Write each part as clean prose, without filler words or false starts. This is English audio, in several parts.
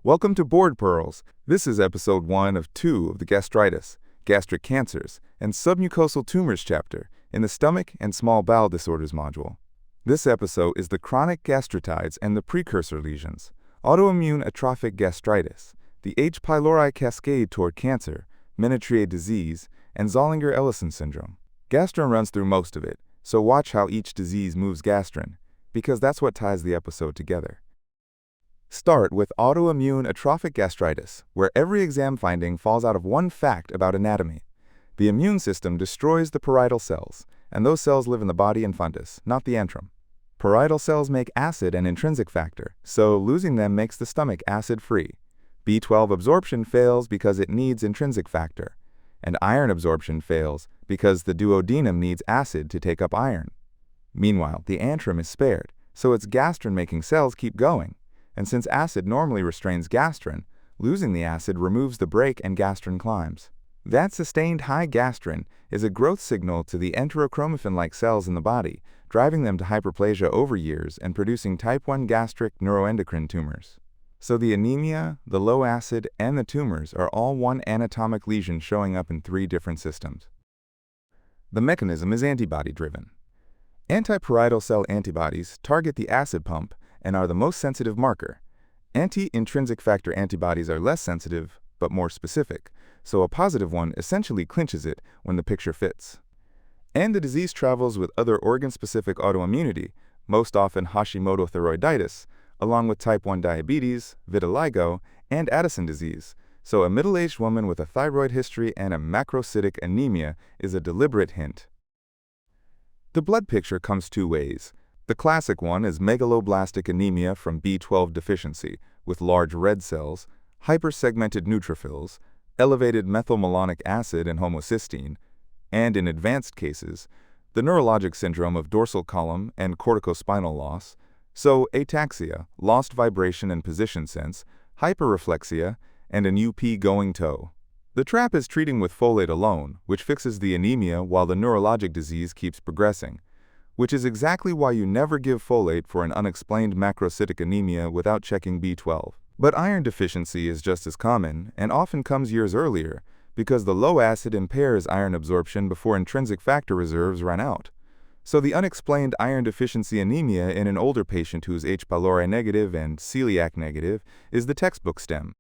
Welcome to Board Pearls. This is episode 1 of 2 of the Gastritis, Gastric Cancers, and Submucosal Tumors chapter in the Stomach and Small Bowel Disorders module. This episode is the chronic gastritis and the precursor lesions, autoimmune atrophic gastritis, the H. pylori cascade toward cancer, Menetrier disease, and Zollinger-Ellison syndrome. Gastrin runs through most of it, so watch how each disease moves gastrin, because that's what ties the episode together. Start with autoimmune atrophic gastritis, where every exam finding falls out of one fact about anatomy. The immune system destroys the parietal cells, and those cells live in the body and fundus, not the antrum. Parietal cells make acid and intrinsic factor, so losing them makes the stomach acid-free. B12 absorption fails because it needs intrinsic factor, and iron absorption fails because the duodenum needs acid to take up iron. Meanwhile, the antrum is spared, so its gastrin-making cells keep going. And since acid normally restrains gastrin, losing the acid removes the brake and gastrin climbs. That sustained high gastrin is a growth signal to the enterochromaffin-like cells in the body, driving them to hyperplasia over years and producing type 1 gastric neuroendocrine tumors. So the anemia, the low acid, and the tumors are all one anatomic lesion showing up in 3 different systems. The mechanism is antibody-driven. Anti-parietal cell antibodies target the acid pump and are the most sensitive marker. Anti-intrinsic factor antibodies are less sensitive, but more specific, so a positive one essentially clinches it when the picture fits. And the disease travels with other organ-specific autoimmunity, most often Hashimoto thyroiditis, along with type 1 diabetes, vitiligo, and Addison disease, so a middle-aged woman with a thyroid history and a macrocytic anemia is a deliberate hint. The blood picture comes 2 ways. The classic one is megaloblastic anemia from B12 deficiency, with large red cells, hypersegmented neutrophils, elevated methylmalonic acid and homocysteine, and in advanced cases, the neurologic syndrome of dorsal column and corticospinal loss, so ataxia, lost vibration and position sense, hyperreflexia, and an UP going toe. The trap is treating with folate alone, which fixes the anemia while the neurologic disease keeps progressing, which is exactly why you never give folate for an unexplained macrocytic anemia without checking B12. But iron deficiency is just as common and often comes years earlier because the low acid impairs iron absorption before intrinsic factor reserves run out. So the unexplained iron deficiency anemia in an older patient who's H. pylori negative and celiac negative is the textbook stem.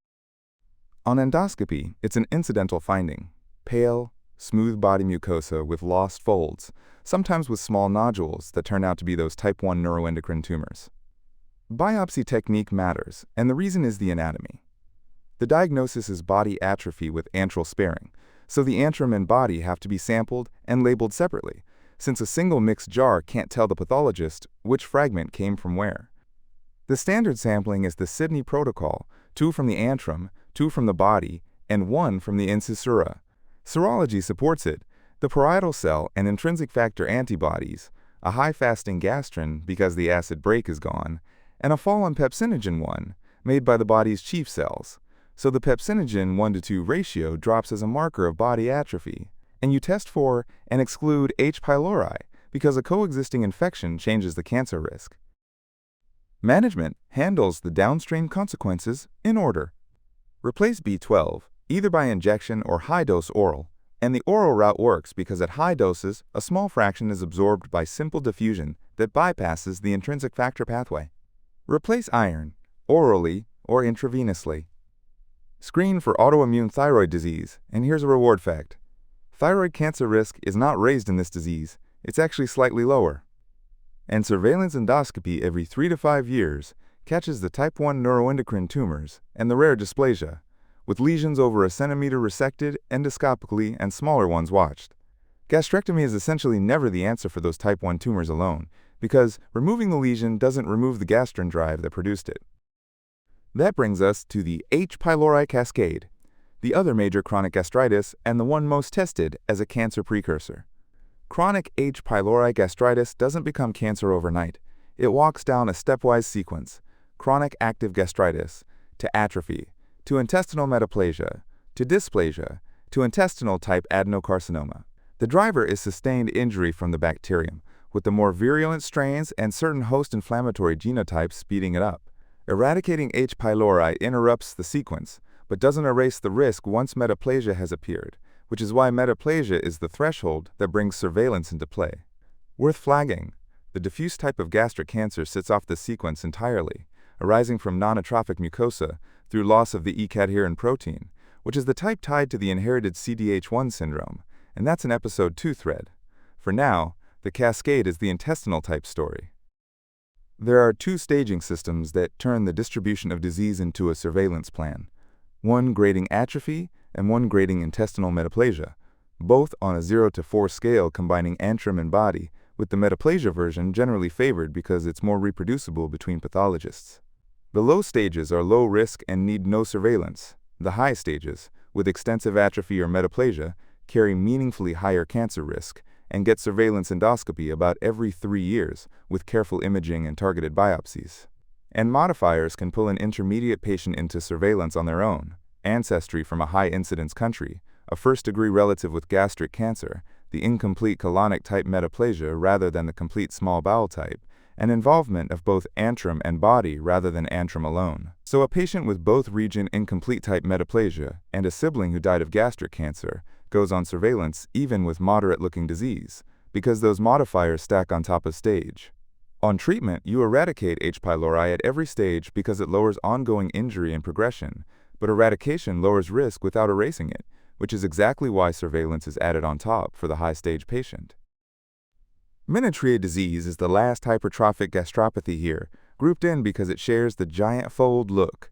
On endoscopy, it's an incidental finding: pale, smooth body mucosa with lost folds, sometimes with small nodules that turn out to be those type 1 neuroendocrine tumors. Biopsy technique matters, and the reason is the anatomy. The diagnosis is body atrophy with antral sparing, so the antrum and body have to be sampled and labeled separately, since a single mixed jar can't tell the pathologist which fragment came from where. The standard sampling is the Sydney protocol: 2 from the antrum, 2 from the body, and 1 from the incisura. Serology supports it: the parietal cell and intrinsic factor antibodies, a high-fasting gastrin because the acid brake is gone, and a fallen pepsinogen 1 made by the body's chief cells. So the pepsinogen 1:2 ratio drops as a marker of body atrophy. And you test for and exclude H. pylori because a coexisting infection changes the cancer risk. Management handles the downstream consequences in order. Replace B12, either by injection or high-dose oral. And the oral route works because at high doses, a small fraction is absorbed by simple diffusion that bypasses the intrinsic factor pathway. Replace iron, orally or intravenously. Screen for autoimmune thyroid disease, and here's a reward fact. Thyroid cancer risk is not raised in this disease, it's actually slightly lower. And surveillance endoscopy every 3 to 5 years catches the type 1 neuroendocrine tumors and the rare dysplasia, with lesions over a centimeter resected endoscopically and smaller ones watched. Gastrectomy is essentially never the answer for those type 1 tumors alone, because removing the lesion doesn't remove the gastrin drive that produced it. That brings us to the H. pylori cascade, the other major chronic gastritis and the one most tested as a cancer precursor. Chronic H. pylori gastritis doesn't become cancer overnight. It walks down a stepwise sequence: chronic active gastritis, to atrophy, to intestinal metaplasia, to dysplasia, to intestinal type adenocarcinoma. The driver is sustained injury from the bacterium, with the more virulent strains and certain host inflammatory genotypes speeding it up. Eradicating H. pylori interrupts the sequence, but doesn't erase the risk once metaplasia has appeared, which is why metaplasia is the threshold that brings surveillance into play. Worth flagging, the diffuse type of gastric cancer sits off this sequence entirely, arising from non-atrophic mucosa through loss of the E-cadherin protein, which is the type tied to the inherited CDH1 syndrome, and that's an episode 2 thread. For now, the cascade is the intestinal type story. There are two staging systems that turn the distribution of disease into a surveillance plan, one grading atrophy and one grading intestinal metaplasia, both on a 0 to 4 scale combining antrum and body, with the metaplasia version generally favored because it's more reproducible between pathologists. The low stages are low risk and need no surveillance. The high stages, with extensive atrophy or metaplasia, carry meaningfully higher cancer risk and get surveillance endoscopy about every 3 years with careful imaging and targeted biopsies. And modifiers can pull an intermediate patient into surveillance on their own: ancestry from a high-incidence country, a first-degree relative with gastric cancer, the incomplete colonic type metaplasia rather than the complete small bowel type, and involvement of both antrum and body rather than antrum alone. So a patient with both region incomplete type metaplasia and a sibling who died of gastric cancer goes on surveillance even with moderate-looking disease, because those modifiers stack on top of stage. On treatment, you eradicate H. pylori at every stage because it lowers ongoing injury and progression, but eradication lowers risk without erasing it, which is exactly why surveillance is added on top for the high-stage patient. Menetrier disease is the last hypertrophic gastropathy here, grouped in because it shares the giant fold look.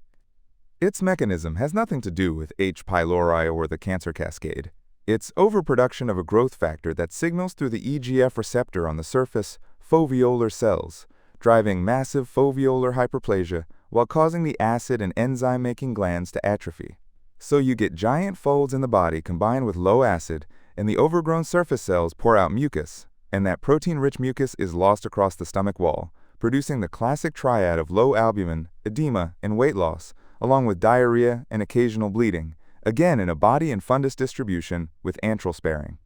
Its mechanism has nothing to do with H. pylori or the cancer cascade. It's overproduction of a growth factor that signals through the EGF receptor on the surface foveolar cells, driving massive foveolar hyperplasia while causing the acid and enzyme-making glands to atrophy. So you get giant folds in the body combined with low acid, and the overgrown surface cells pour out mucus, and that protein-rich mucus is lost across the stomach wall, producing the classic triad of low albumin, edema, and weight loss, along with diarrhea and occasional bleeding, again in a body and fundus distribution with antral sparing.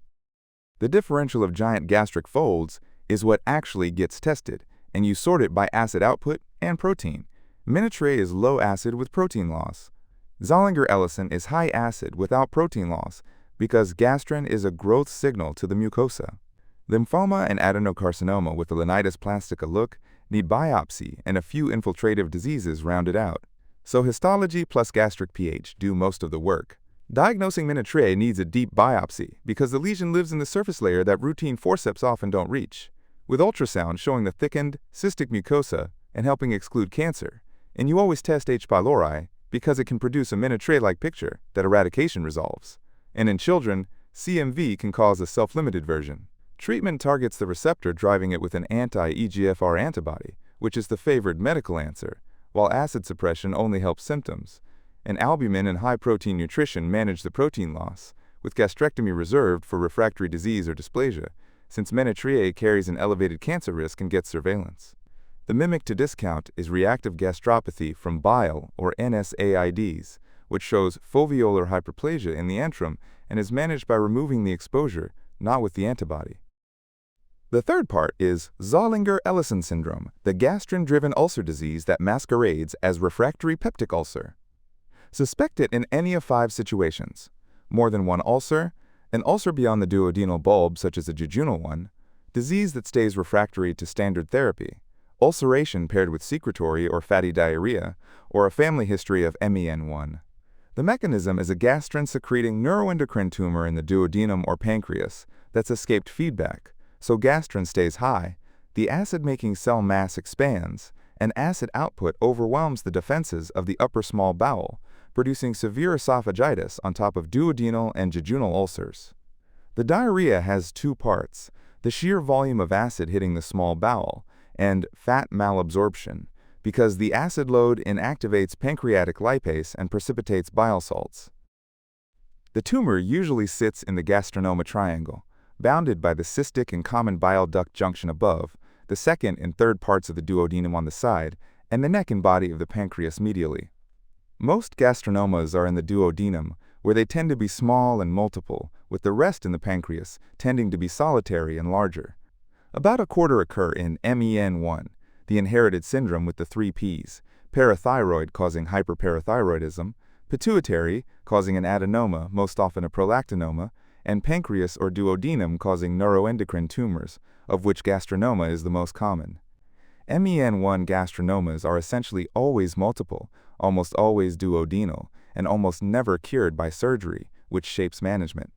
The differential of giant gastric folds is what actually gets tested, and you sort it by acid output and protein. Menetrier is low acid with protein loss. Zollinger-Ellison is high acid without protein loss because gastrin is a growth signal to the mucosa. Lymphoma and adenocarcinoma with the linitis plastica look need biopsy and a few infiltrative diseases rounded out. So histology plus gastric pH do most of the work. Diagnosing Menetrier needs a deep biopsy because the lesion lives in the surface layer that routine forceps often don't reach, with ultrasound showing the thickened, cystic mucosa and helping exclude cancer. And you always test H. pylori because it can produce a Menetrier-like picture that eradication resolves. And in children, CMV can cause a self-limited version. Treatment targets the receptor driving it with an anti-EGFR antibody, which is the favored medical answer, while acid suppression only helps symptoms, and albumin and high-protein nutrition manage the protein loss, with gastrectomy reserved for refractory disease or dysplasia, since Menetrier carries an elevated cancer risk and gets surveillance. The mimic to discount is reactive gastropathy from bile or NSAIDs, which shows foveolar hyperplasia in the antrum and is managed by removing the exposure, not with the antibody. The third part is Zollinger-Ellison syndrome, the gastrin-driven ulcer disease that masquerades as refractory peptic ulcer. Suspect it in any of 5 situations: more than one ulcer, an ulcer beyond the duodenal bulb such as a jejunal one, disease that stays refractory to standard therapy, ulceration paired with secretory or fatty diarrhea, or a family history of MEN1. The mechanism is a gastrin-secreting neuroendocrine tumor in the duodenum or pancreas that's escaped feedback. So gastrin stays high, the acid-making cell mass expands, and acid output overwhelms the defenses of the upper small bowel, producing severe esophagitis on top of duodenal and jejunal ulcers. The diarrhea has 2 parts: the sheer volume of acid hitting the small bowel, and fat malabsorption, because the acid load inactivates pancreatic lipase and precipitates bile salts. The tumor usually sits in the gastrinoma triangle, bounded by the cystic and common bile duct junction above, the second and third parts of the duodenum on the side, and the neck and body of the pancreas medially. Most gastrinomas are in the duodenum, where they tend to be small and multiple, with the rest in the pancreas tending to be solitary and larger. About a quarter occur in MEN1, the inherited syndrome with the 3 Ps, parathyroid causing hyperparathyroidism, pituitary causing an adenoma, most often a prolactinoma, and pancreas or duodenum causing neuroendocrine tumors, of which gastrinoma is the most common. MEN1 gastrinomas are essentially always multiple, almost always duodenal, and almost never cured by surgery, which shapes management.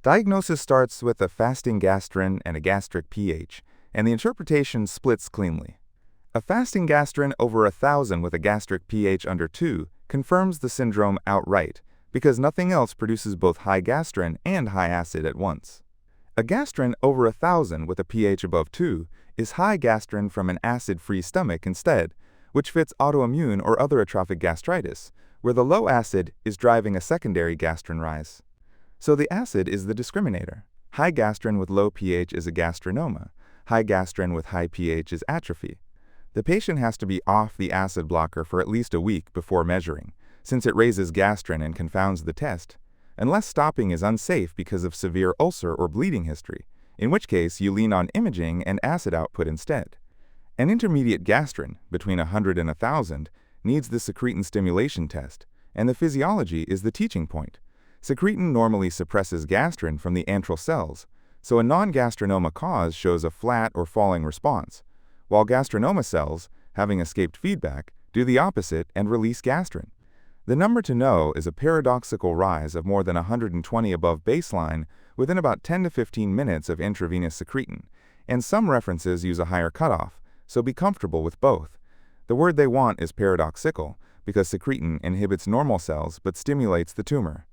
Diagnosis starts with a fasting gastrin and a gastric pH, and the interpretation splits cleanly. A fasting gastrin over 1,000 with a gastric pH under 2 confirms the syndrome outright, because nothing else produces both high gastrin and high acid at once. A gastrin over 1,000 with a pH above 2 is high gastrin from an acid-free stomach instead, which fits autoimmune or other atrophic gastritis, where the low acid is driving a secondary gastrin rise. So the acid is the discriminator. High gastrin with low pH is a gastrinoma. High gastrin with high pH is atrophy. The patient has to be off the acid blocker for at least a week before measuring, since it raises gastrin and confounds the test, unless stopping is unsafe because of severe ulcer or bleeding history, in which case you lean on imaging and acid output instead. An intermediate gastrin, between 100 and 1,000, needs the secretin stimulation test, and the physiology is the teaching point. Secretin normally suppresses gastrin from the antral cells, so a non-gastrinoma cause shows a flat or falling response, while gastrinoma cells, having escaped feedback, do the opposite and release gastrin. The number to know is a paradoxical rise of more than 120 above baseline within about 10 to 15 minutes of intravenous secretin, and some references use a higher cutoff, so be comfortable with both. The word they want is paradoxical, because secretin inhibits normal cells but stimulates the tumor.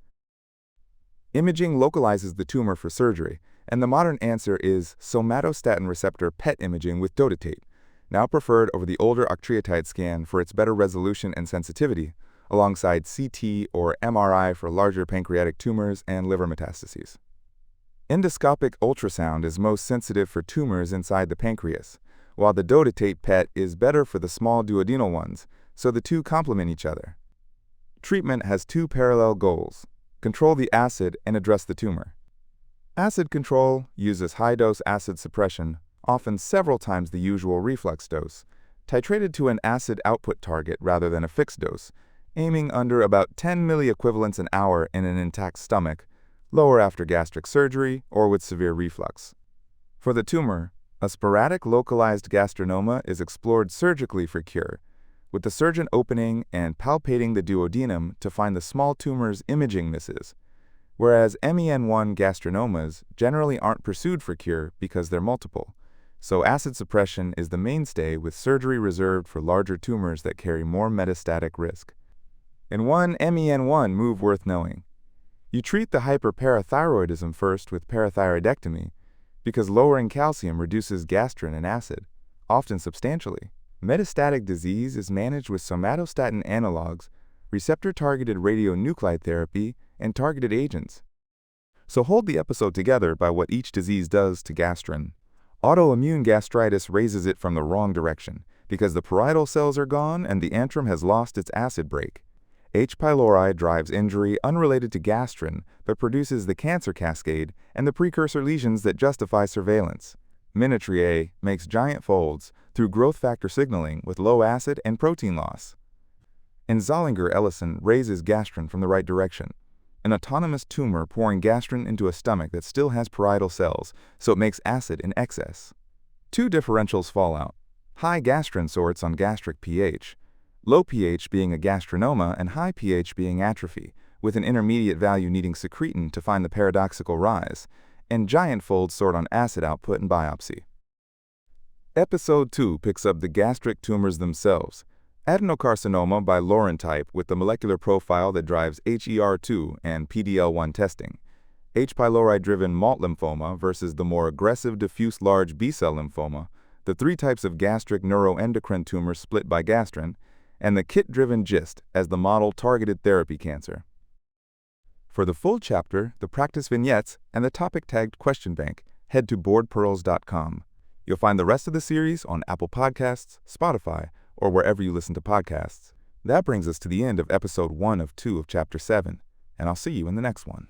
Imaging localizes the tumor for surgery, and the modern answer is somatostatin receptor PET imaging with dotatate, now preferred over the older octreotide scan for its better resolution and sensitivity, alongside CT or MRI for larger pancreatic tumors and liver metastases. Endoscopic ultrasound is most sensitive for tumors inside the pancreas, while the dotatate PET is better for the small duodenal ones, so the two complement each other. Treatment has two parallel goals: control the acid and address the tumor. Acid control uses high-dose acid suppression, often several times the usual reflux dose, titrated to an acid output target rather than a fixed dose, aiming under about 10 milliequivalents an hour in an intact stomach, lower after gastric surgery or with severe reflux. For the tumor, a sporadic localized gastrinoma is explored surgically for cure, with the surgeon opening and palpating the duodenum to find the small tumor's imaging misses, whereas MEN1 gastrinomas generally aren't pursued for cure because they're multiple, so acid suppression is the mainstay with surgery reserved for larger tumors that carry more metastatic risk. In one MEN1 move worth knowing, you treat the hyperparathyroidism first with parathyroidectomy because lowering calcium reduces gastrin and acid, often substantially. Metastatic disease is managed with somatostatin analogs, receptor-targeted radionuclide therapy, and targeted agents. So hold the episode together by what each disease does to gastrin. Autoimmune gastritis raises it from the wrong direction because the parietal cells are gone and the antrum has lost its acid brake. H. pylori drives injury unrelated to gastrin but produces the cancer cascade and the precursor lesions that justify surveillance. Menetrier makes giant folds through growth factor signaling with low acid and protein loss. And Zollinger-Ellison raises gastrin from the right direction. An autonomous tumor pouring gastrin into a stomach that still has parietal cells, so it makes acid in excess. Two differentials fall out. High gastrin sorts on gastric pH, low pH being a gastrinoma and high pH being atrophy, with an intermediate value needing secretin to find the paradoxical rise, and giant folds sort on acid output and biopsy. Episode 2 picks up the gastric tumors themselves. Adenocarcinoma by Lauren type with the molecular profile that drives HER2 and PD-L1 testing. H. pylori-driven malt lymphoma versus the more aggressive diffuse large B-cell lymphoma, the three types of gastric neuroendocrine tumors split by gastrin, and the kit-driven GIST as the model targeted therapy cancer. For the full chapter, the practice vignettes, and the topic-tagged question bank, head to boardpearls.com. You'll find the rest of the series on Apple Podcasts, Spotify, or wherever you listen to podcasts. That brings us to the end of episode 1 of 2 of chapter 7, and I'll see you in the next one.